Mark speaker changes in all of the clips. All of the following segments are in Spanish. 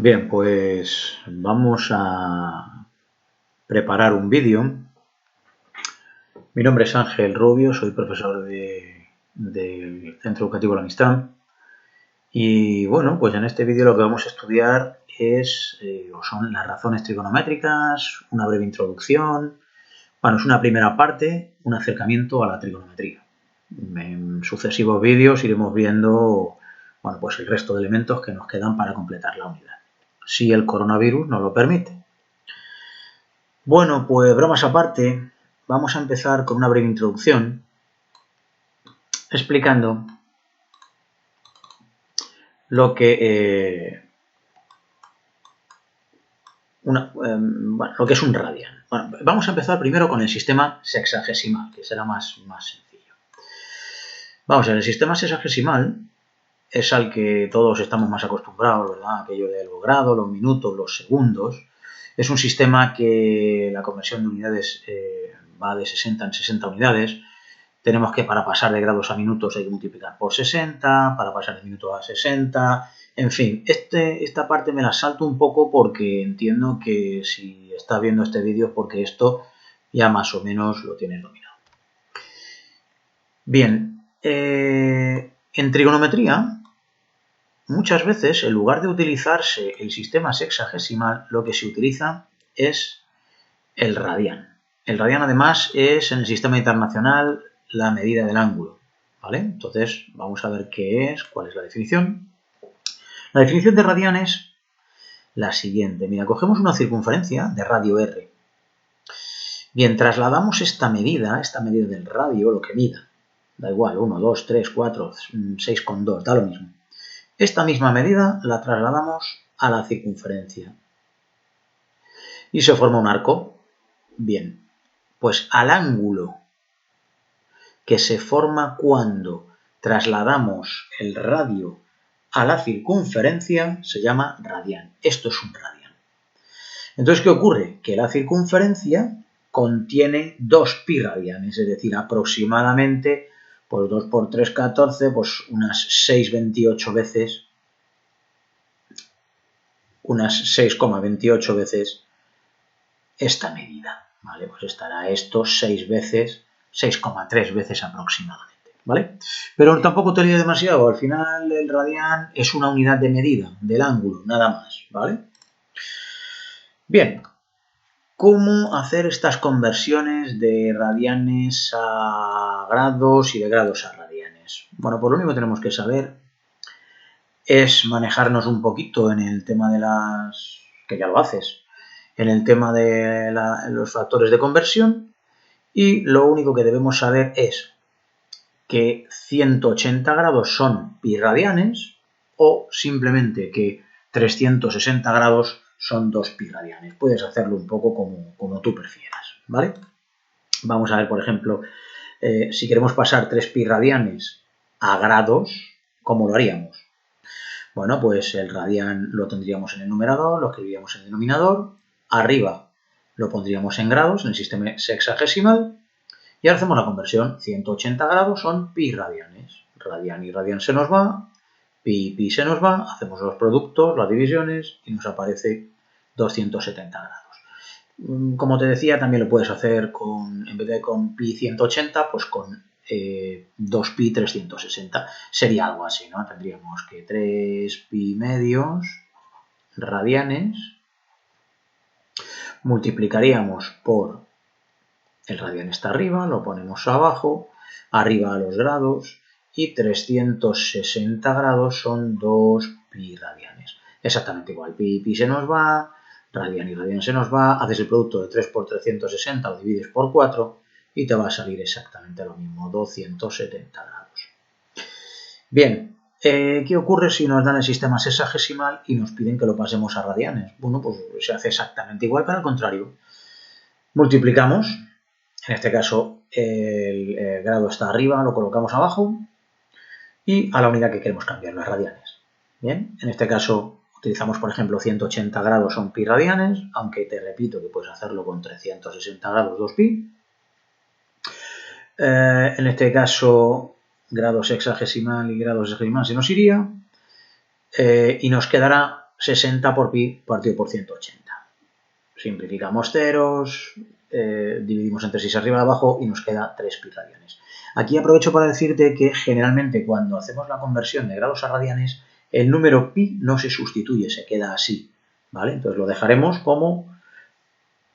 Speaker 1: Bien, pues vamos a preparar un vídeo. Mi nombre es Ángel Rubio, soy profesor del Centro Educativo La Amistad. Y bueno, pues en este vídeo lo que vamos a estudiar son las razones trigonométricas, una breve introducción. Bueno, es una primera parte, un acercamiento a la trigonometría. En sucesivos vídeos iremos viendo, bueno, pues el resto de elementos que nos quedan para completar la unidad, si el coronavirus nos lo permite. Bueno, pues bromas aparte, vamos a empezar con una breve introducción explicando lo que es un radian. Bueno, vamos a empezar primero con el sistema sexagesimal, que será más sencillo. Vamos a ver, el sistema sexagesimal es al que todos estamos más acostumbrados, ¿verdad? Aquello de los grados, los minutos, los segundos. Es un sistema que la conversión de unidades va de 60 en 60 unidades. Tenemos que para pasar de grados a minutos hay que multiplicar por 60, para pasar de minutos a 60, en fin, esta parte me la salto un poco porque entiendo que si estás viendo este vídeo es porque esto ya más o menos lo tienes dominado. Bien, en trigonometría muchas veces en lugar de utilizarse el sistema sexagesimal lo que se utiliza es el radian. El radian además es en el sistema internacional la medida del ángulo, ¿vale? Entonces vamos a ver qué es, cuál es la definición. La definición de radian es la siguiente. Mira, cogemos una circunferencia de radio r. Bien, trasladamos esta medida del radio, lo que mida. Da igual, 1, 2, 3, 4, 6,2, da lo mismo. Esta misma medida la trasladamos a la circunferencia. Y se forma un arco. Bien, pues al ángulo que se forma cuando trasladamos el radio a la circunferencia se llama radian. Esto es un radian. Entonces, ¿qué ocurre? Que la circunferencia contiene 2 pi radianes, es decir, aproximadamente pues 2 por 3, 14, pues unas 6,28 veces, unas 6,28 veces esta medida, ¿vale? Pues estará esto 6 veces, 6,3 veces aproximadamente, ¿vale? Pero tampoco te lío demasiado, al final el radian es una unidad de medida del ángulo, nada más, ¿vale? Bien, ¿cómo hacer estas conversiones de radianes a grados y de grados a radianes? Bueno, pues lo único que tenemos que saber es manejarnos un poquito en el tema de las... que ya lo haces, en el tema de los factores de conversión, y lo único que debemos saber es que 180 grados son pi radianes o simplemente que 360 grados son 2 pi radianes. Puedes hacerlo un poco como tú prefieras, ¿vale? Vamos a ver, por ejemplo, si queremos pasar 3 pi radianes a grados, ¿cómo lo haríamos? Bueno, pues el radian lo tendríamos en el numerador, lo escribiríamos en el denominador, arriba lo pondríamos en grados, en el sistema sexagesimal, y ahora hacemos la conversión. 180 grados son pi radianes. Radian y radian se nos va, pi se nos va, hacemos los productos, las divisiones, y nos aparece 270 grados. Como te decía, también lo puedes hacer en vez de con pi 180, pues con 2pi 360. Sería algo así, ¿no? Tendríamos que 3 pi medios radianes multiplicaríamos por el radian está arriba, lo ponemos abajo, arriba a los grados, y 360 grados son 2 pi radianes. Exactamente igual, pi se nos va, radian y radian se nos va, haces el producto de 3 por 360, lo divides por 4 y te va a salir exactamente lo mismo, 270 grados. Bien, ¿qué ocurre si nos dan el sistema sexagesimal y nos piden que lo pasemos a radianes? Bueno, pues se hace exactamente igual, pero al contrario. Multiplicamos. En este caso, el grado está arriba, lo colocamos abajo y a la unidad que queremos cambiar, las radianes. Bien, en este caso utilizamos, por ejemplo, 180 grados son pi radianes, aunque te repito que puedes hacerlo con 360 grados 2 pi. En este caso, grado sexagesimal y grado sexagesimal se nos iría y nos quedará 60 por pi partido por 180. Simplificamos ceros, dividimos entre 6 arriba y abajo y nos queda 3 pi radianes. Aquí aprovecho para decirte que generalmente cuando hacemos la conversión de grados a radianes, el número pi no se sustituye, se queda así, ¿vale? Entonces lo dejaremos como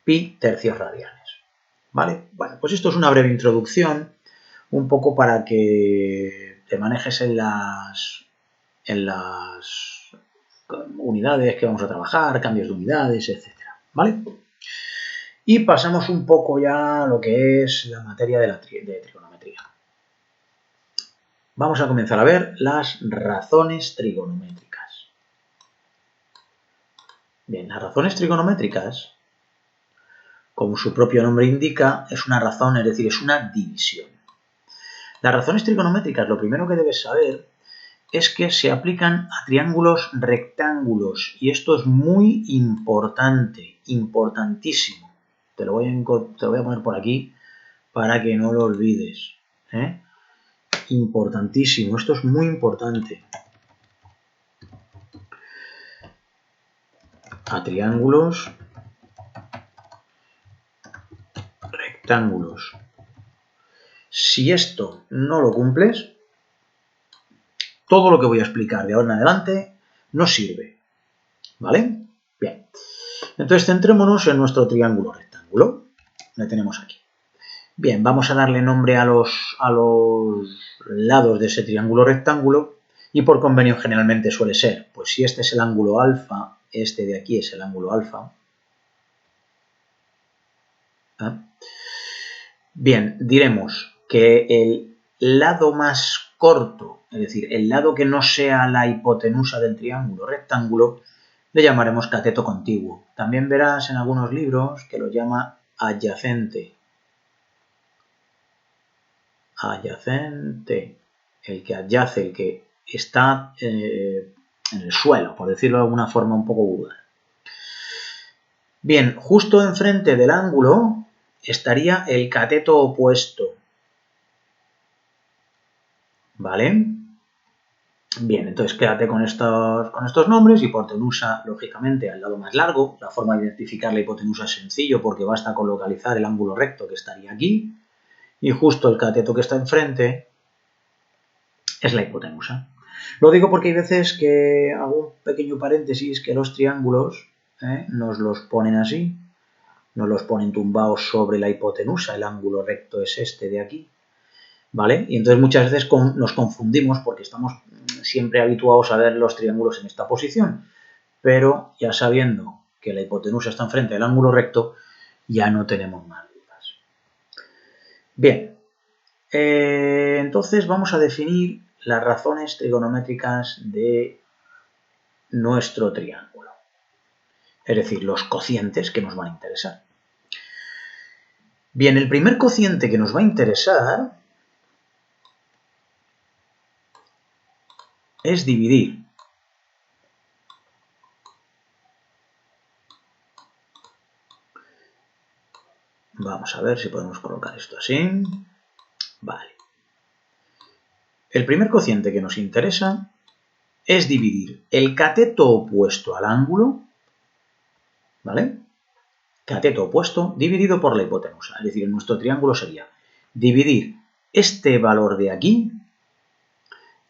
Speaker 1: pi tercios radianes, ¿vale? Bueno, pues esto es una breve introducción, un poco para que te manejes en las unidades que vamos a trabajar, cambios de unidades, etcétera, ¿vale? Y pasamos un poco ya a lo que es la materia de trigonometría. Vamos a comenzar a ver las razones trigonométricas. Bien, las razones trigonométricas, como su propio nombre indica, es una razón, es decir, es una división. Las razones trigonométricas, lo primero que debes saber es que se aplican a triángulos rectángulos y esto es muy importante, importantísimo. Te lo voy a poner por aquí para que no lo olvides, ¿eh? Importantísimo, esto es muy importante. A triángulos rectángulos. Si esto no lo cumples, todo lo que voy a explicar de ahora en adelante no sirve, ¿vale? Bien, entonces centrémonos en nuestro triángulo rectángulo. Lo tenemos aquí. Bien, vamos a darle nombre a los lados de ese triángulo rectángulo y por convenio generalmente suele ser, pues si este es el ángulo alfa, este de aquí es el ángulo alfa. ¿Ah? Bien, diremos que el lado más corto, es decir, el lado que no sea la hipotenusa del triángulo rectángulo, le llamaremos cateto contiguo. También verás en algunos libros que lo llama adyacente. Adyacente, el que adyace, el que está en el suelo, por decirlo de alguna forma un poco vulgar. Bien, justo enfrente del ángulo estaría el cateto opuesto, ¿vale? Bien, entonces quédate con estos nombres. Hipotenusa, lógicamente, al lado más largo. La forma de identificar la hipotenusa es sencillo porque basta con localizar el ángulo recto que estaría aquí y justo el cateto que está enfrente es la hipotenusa. Lo digo porque hay veces que hago un pequeño paréntesis que los triángulos nos los ponen así, nos los ponen tumbados sobre la hipotenusa, el ángulo recto es este de aquí, ¿vale? Y entonces muchas veces nos confundimos porque estamos siempre habituados a ver los triángulos en esta posición, pero ya sabiendo que la hipotenusa está enfrente del ángulo recto, ya no tenemos más dudas. Bien, entonces vamos a definir las razones trigonométricas de nuestro triángulo, es decir, los cocientes que nos van a interesar. Bien, el primer cociente que nos va a interesar es dividir vamos a ver si podemos colocar esto así. Vale. El primer cociente que nos interesa es dividir el cateto opuesto al ángulo, ¿vale? Cateto opuesto dividido por la hipotenusa. Es decir, en nuestro triángulo sería dividir este valor de aquí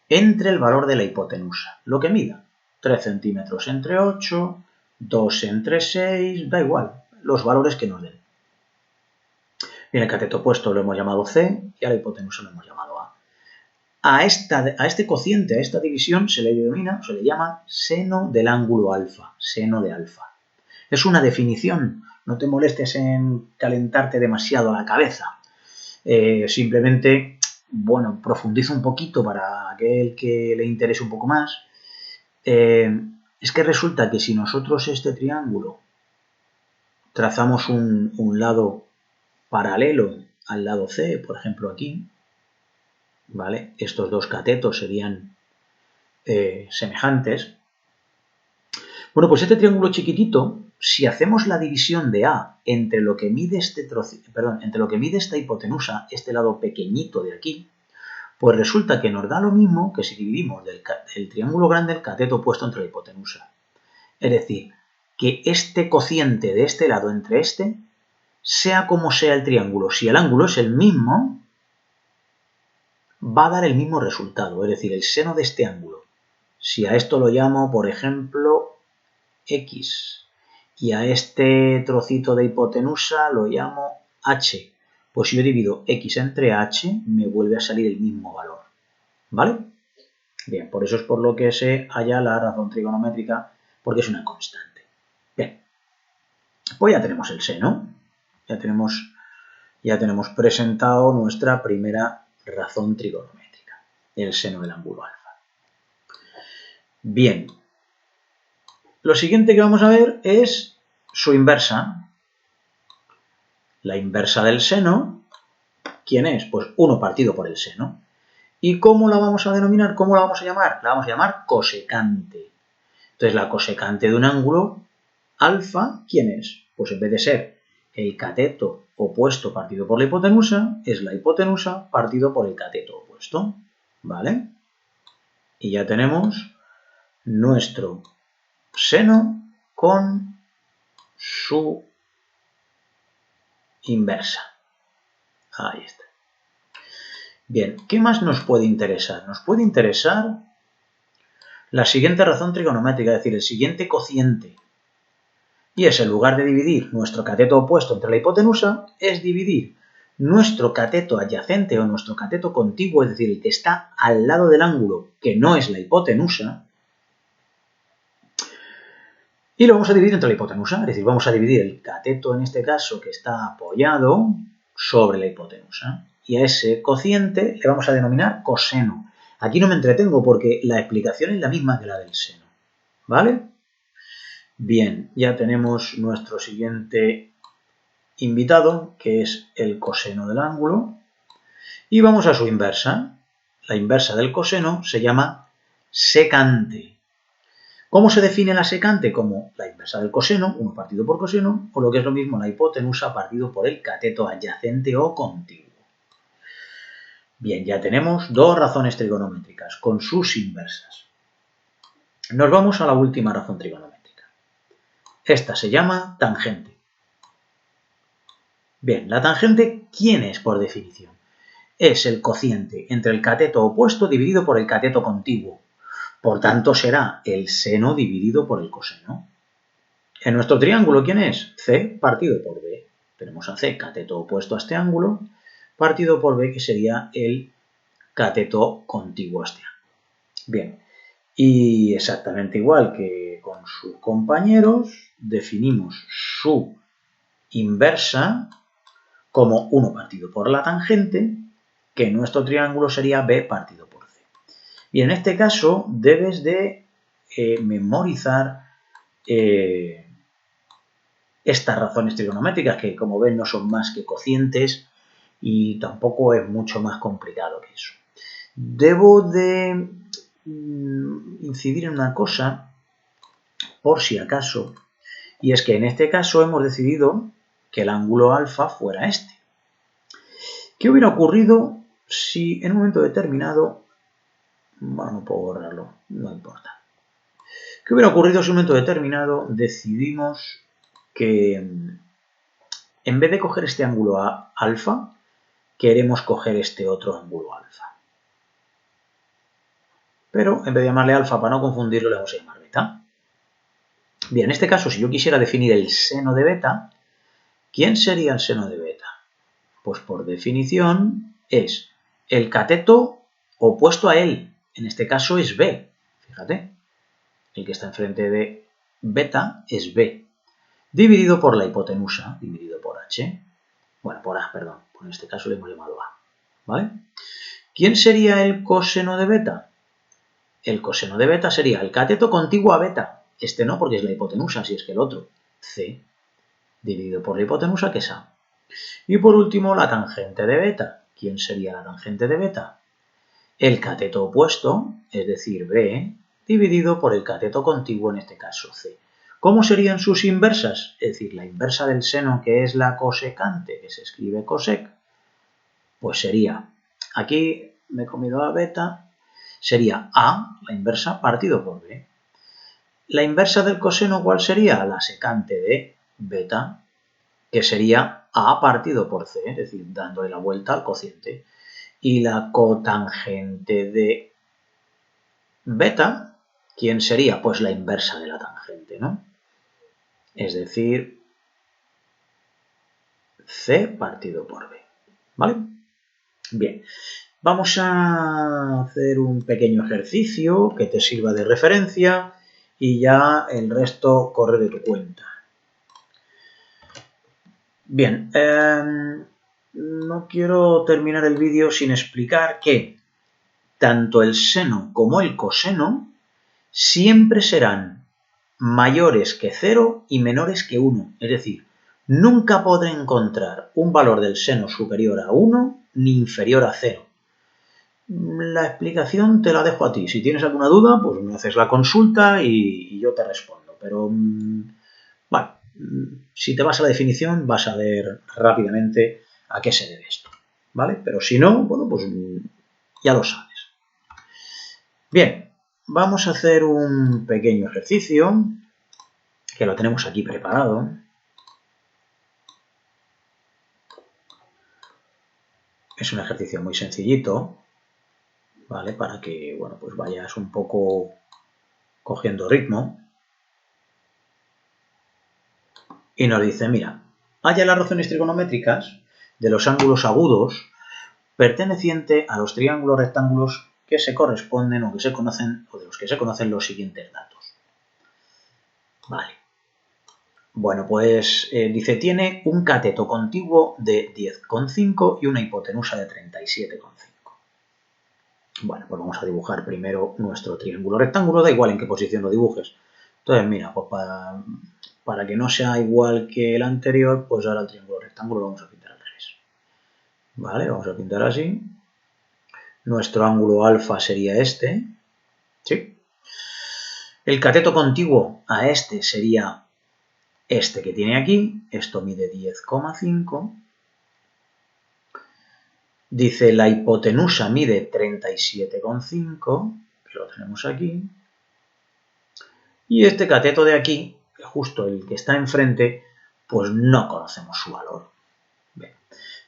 Speaker 1: entre el valor de la hipotenusa, lo que mida. 3 centímetros entre 8, 2 entre 6, da igual, los valores que nos den. Bien, el cateto opuesto lo hemos llamado C y a la hipotenusa lo hemos llamado A. A este cociente, a esta división, se le llama seno del ángulo alfa, seno de alfa. Es una definición, no te molestes en calentarte demasiado la cabeza. Simplemente, bueno, profundiza un poquito para aquel que le interese un poco más. Es que resulta que si nosotros este triángulo trazamos un lado paralelo al lado C, por ejemplo aquí, ¿vale? Estos dos catetos serían semejantes. Bueno, pues este triángulo chiquitito, si hacemos la división de A entre lo que mide entre lo que mide esta hipotenusa, este lado pequeñito de aquí, pues resulta que nos da lo mismo que si dividimos del triángulo grande el cateto opuesto entre la hipotenusa. Es decir, que este cociente de este lado entre este, sea como sea el triángulo, si el ángulo es el mismo, va a dar el mismo resultado, es decir, el seno de este ángulo. Si a esto lo llamo, por ejemplo, X, y a este trocito de hipotenusa lo llamo H, pues si yo divido X entre H, me vuelve a salir el mismo valor, ¿vale? Bien, por eso es por lo que se halla la razón trigonométrica, porque es una constante. Bien, pues ya tenemos el seno, ya tenemos presentado nuestra primera razón trigonométrica, el seno del ángulo alfa. Bien, lo siguiente que vamos a ver es su inversa. La inversa del seno, ¿quién es? Pues 1 partido por el seno. ¿Y cómo la vamos a denominar? ¿Cómo la vamos a llamar? La vamos a llamar cosecante. Entonces, la cosecante de un ángulo alfa, ¿quién es? Pues en vez de ser el cateto opuesto partido por la hipotenusa, es la hipotenusa partido por el cateto opuesto, ¿vale? Y ya tenemos nuestro seno con su inversa. Ahí está. Bien, ¿qué más nos puede interesar? Nos puede interesar la siguiente razón trigonométrica, es decir, el siguiente cociente. Y es, en lugar de dividir nuestro cateto opuesto entre la hipotenusa, es dividir nuestro cateto adyacente o nuestro cateto contiguo, es decir, el que está al lado del ángulo, que no es la hipotenusa, y lo vamos a dividir entre la hipotenusa, es decir, vamos a dividir el cateto, en este caso, que está apoyado sobre la hipotenusa, y a ese cociente le vamos a denominar coseno. Aquí no me entretengo porque la explicación es la misma que la del seno, ¿vale? Bien, ya tenemos nuestro siguiente invitado, que es el coseno del ángulo, y vamos a su inversa. La inversa del coseno se llama secante. ¿Cómo se define la secante? Como la inversa del coseno, 1 partido por coseno, o lo que es lo mismo, la hipotenusa partido por el cateto adyacente o contiguo. Bien, ya tenemos 2 razones trigonométricas con sus inversas. Nos vamos a la última razón trigonométrica. Esta se llama tangente. Bien, la tangente, ¿quién es por definición? Es el cociente entre el cateto opuesto dividido por el cateto contiguo. Por tanto, será el seno dividido por el coseno. En nuestro triángulo, ¿quién es? C partido por B. Tenemos a C, cateto opuesto a este ángulo, partido por B, que sería el cateto contiguo a este ángulo. Bien, y exactamente igual que con sus compañeros, definimos su inversa como 1 partido por la tangente, que en nuestro triángulo sería B partido por C. Y en este caso debes de memorizar estas razones trigonométricas, que como ven no son más que cocientes y tampoco es mucho más complicado que eso. Debo de incidir en una cosa, por si acaso, y es que en este caso hemos decidido que el ángulo alfa fuera este. ¿Qué hubiera ocurrido si en un momento determinado, bueno, no puedo borrarlo, no importa. ¿Qué hubiera ocurrido si en un momento determinado decidimos que en vez de coger este ángulo alfa, queremos coger este otro ángulo alfa? Pero en vez de llamarle alfa, para no confundirlo, le vamos a llamar beta. Bien, en este caso, si yo quisiera definir el seno de beta, ¿quién sería el seno de beta? Pues por definición es el cateto opuesto a él. En este caso es B. Fíjate, el que está enfrente de beta es B. Dividido por la hipotenusa, dividido por H. Bueno, por A, perdón. En este caso le hemos llamado A. ¿Vale? ¿Quién sería el coseno de beta? El coseno de beta sería el cateto contiguo a beta. Este no, porque es la hipotenusa, si es que el otro. C, dividido por la hipotenusa, que es A. Y por último, la tangente de beta. ¿Quién sería la tangente de beta? El cateto opuesto, es decir, B, dividido por el cateto contiguo, en este caso C. ¿Cómo serían sus inversas? Es decir, la inversa del seno, que es la cosecante, que se escribe cosec, pues sería, aquí me he comido a beta, sería A, la inversa, partido por B. La inversa del coseno, ¿cuál sería? La secante de beta, que sería A partido por C, es decir, dándole la vuelta al cociente. Y la cotangente de beta, ¿quién sería? Pues la inversa de la tangente, ¿no? Es decir, C partido por B, ¿vale? Bien, vamos a hacer un pequeño ejercicio que te sirva de referencia y ya el resto corre de tu cuenta. Bien, no quiero terminar el vídeo sin explicar que tanto el seno como el coseno siempre serán mayores que 0 y menores que 1. Es decir, nunca podré encontrar un valor del seno superior a 1 ni inferior a 0. La explicación te la dejo a ti. Si tienes alguna duda, pues me haces la consulta y yo te respondo. Pero, bueno, si te vas a la definición vas a ver rápidamente a qué se debe esto, ¿vale? Pero si no, bueno, pues ya lo sabes. Bien, vamos a hacer un pequeño ejercicio que lo tenemos aquí preparado. Es un ejercicio muy sencillito, ¿vale? Para que, bueno, pues vayas un poco cogiendo ritmo. Y nos dice, mira, halla las razones trigonométricas de los ángulos agudos perteneciente a los triángulos rectángulos que se corresponden o que se conocen, o de los que se conocen los siguientes datos. Vale. Bueno, pues dice, tiene un cateto contiguo de 10,5 y una hipotenusa de 37,5. Bueno, pues vamos a dibujar primero nuestro triángulo rectángulo, da igual en qué posición lo dibujes. Entonces, mira, pues para que no sea igual que el anterior, pues ahora el triángulo rectángulo lo vamos a pintar al revés. Vale, vamos a pintar así. Nuestro ángulo alfa sería este. ¿Sí? El cateto contiguo a este sería este que tiene aquí. Esto mide 10,5. Dice la hipotenusa mide 37,5, que lo tenemos aquí. Y este cateto de aquí, justo el que está enfrente, pues no conocemos su valor. Bien.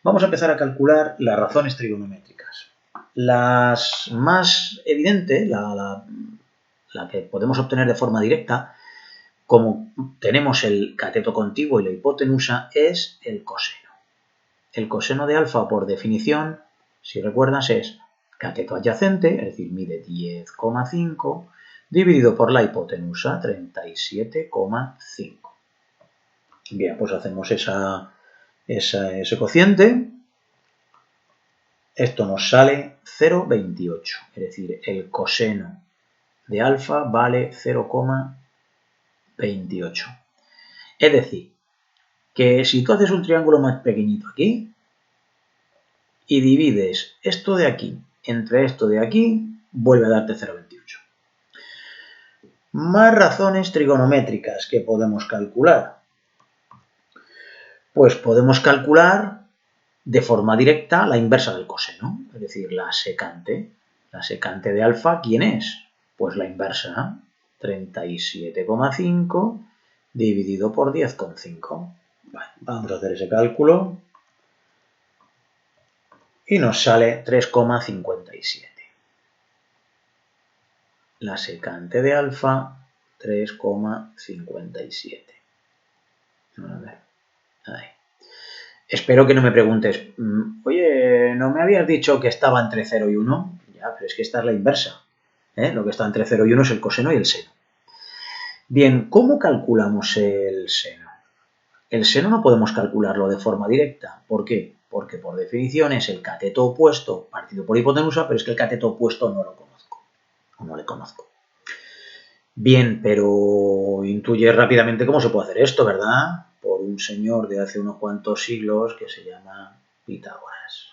Speaker 1: Vamos a empezar a calcular las razones trigonométricas. Las más evidentes, la que podemos obtener de forma directa, como tenemos el cateto contiguo y la hipotenusa, es el coseno. El coseno de alfa, por definición, si recuerdas, es cateto adyacente, es decir, mide 10,5, dividido por la hipotenusa, 37,5. Bien, pues hacemos ese cociente. Esto nos sale 0,28, es decir, el coseno de alfa vale 0,28. Es decir, que si tú haces un triángulo más pequeñito aquí y divides esto de aquí entre esto de aquí, vuelve a darte 0,28. Más razones trigonométricas que podemos calcular. Pues podemos calcular de forma directa la inversa del coseno, es decir, la secante. La secante de alfa, ¿quién es? Pues la inversa, 37,5 dividido por 10,5. Bueno, vamos a hacer ese cálculo y nos sale 3,57. La secante de alfa, 3,57. A ver, ahí. Espero que no me preguntes, oye, ¿no me habías dicho que estaba entre 0 y 1? Ya, pero es que esta es la inversa. Lo que está entre 0 y 1 es el coseno y el seno. Bien, ¿cómo calculamos el seno? El seno no podemos calcularlo de forma directa. ¿Por qué? Porque por definición es el cateto opuesto partido por hipotenusa, pero es que el cateto opuesto no lo conozco, o no le conozco. Bien, pero intuye rápidamente cómo se puede hacer esto, ¿verdad? Por un señor de hace unos cuantos siglos que se llama Pitágoras.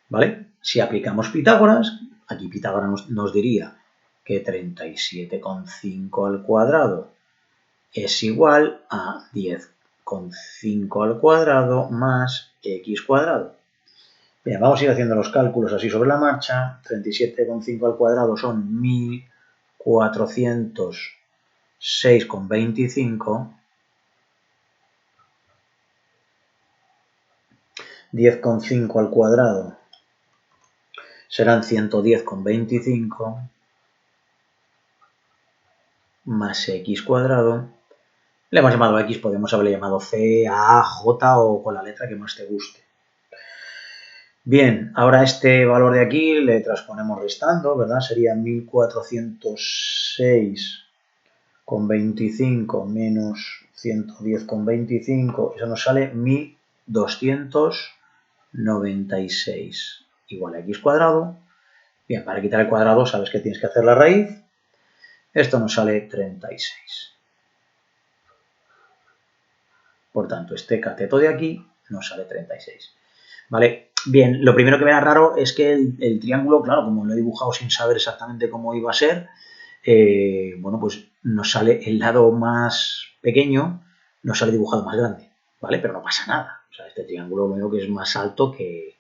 Speaker 1: ¿Vale? Si aplicamos Pitágoras, aquí Pitágoras nos diría que 37,5 al cuadrado es igual a 10,5 al cuadrado más x cuadrado. Bien, vamos a ir haciendo los cálculos así sobre la marcha. 37,5 al cuadrado son 1406,25. 10,5 al cuadrado serán 110,25 más x cuadrado. Le hemos llamado x, podemos haberle llamado c, a, j o con la letra que más te guste. Bien, ahora este valor de aquí le transponemos restando, ¿verdad? Sería 1406,25 menos 110,25. Eso nos sale 1296 igual a x cuadrado. Bien, para quitar el cuadrado sabes que tienes que hacer la raíz. Esto nos sale 36. Por tanto, este cateto de aquí nos sale 36. ¿Vale? Bien, lo primero que me da raro es que el triángulo, claro, como lo he dibujado sin saber exactamente cómo iba a ser, bueno, pues nos sale el lado más pequeño, nos sale dibujado más grande, ¿vale? Pero no pasa nada. O sea, este triángulo lo único que es más alto que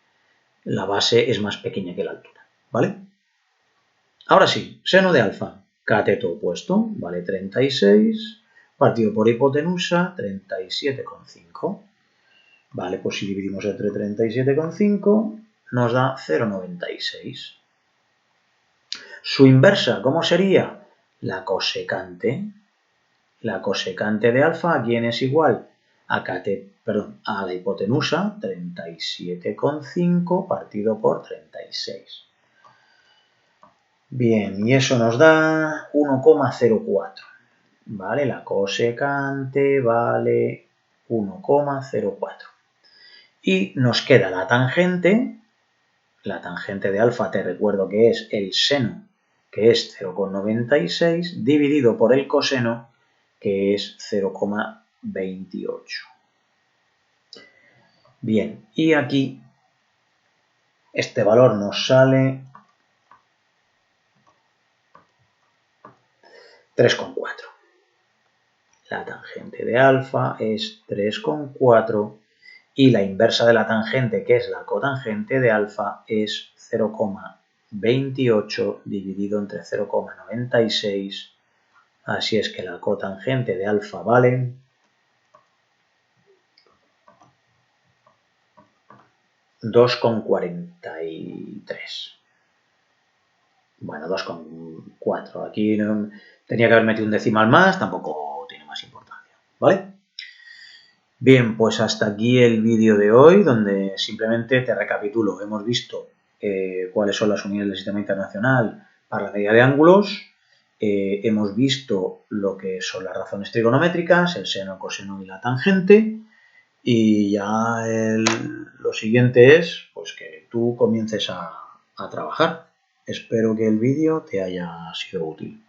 Speaker 1: la base es más pequeña que la altura, ¿vale? Ahora sí, seno de alfa, cateto opuesto, vale 36, partido por hipotenusa, 37,5. Vale, pues si dividimos entre 37,5 nos da 0,96. Su inversa, ¿cómo sería? La cosecante. La cosecante de alfa, ¿a quién es igual? A la hipotenusa, 37,5 partido por 36. Bien, y eso nos da 1,04. ¿Vale? La cosecante vale 1,04. Y nos queda la tangente de alfa, te recuerdo que es el seno, que es 0,96, dividido por el coseno, que es 0,28. Bien, y aquí este valor nos sale 3,4. La tangente de alfa es 3,4 y la inversa de la tangente, que es la cotangente de alfa, es 0,28 dividido entre 0,96. Así es que la cotangente de alfa vale 2,43. Bueno, 2,4. Aquí tenía que haber metido un decimal más, tampoco tiene más importancia, ¿vale? Bien, pues hasta aquí el vídeo de hoy, donde simplemente te recapitulo. Hemos visto cuáles son las unidades del sistema internacional para la medida de ángulos. Hemos visto lo que son las razones trigonométricas, el seno, el coseno y la tangente. Y ya lo siguiente es pues que tú comiences a trabajar. Espero que el vídeo te haya sido útil.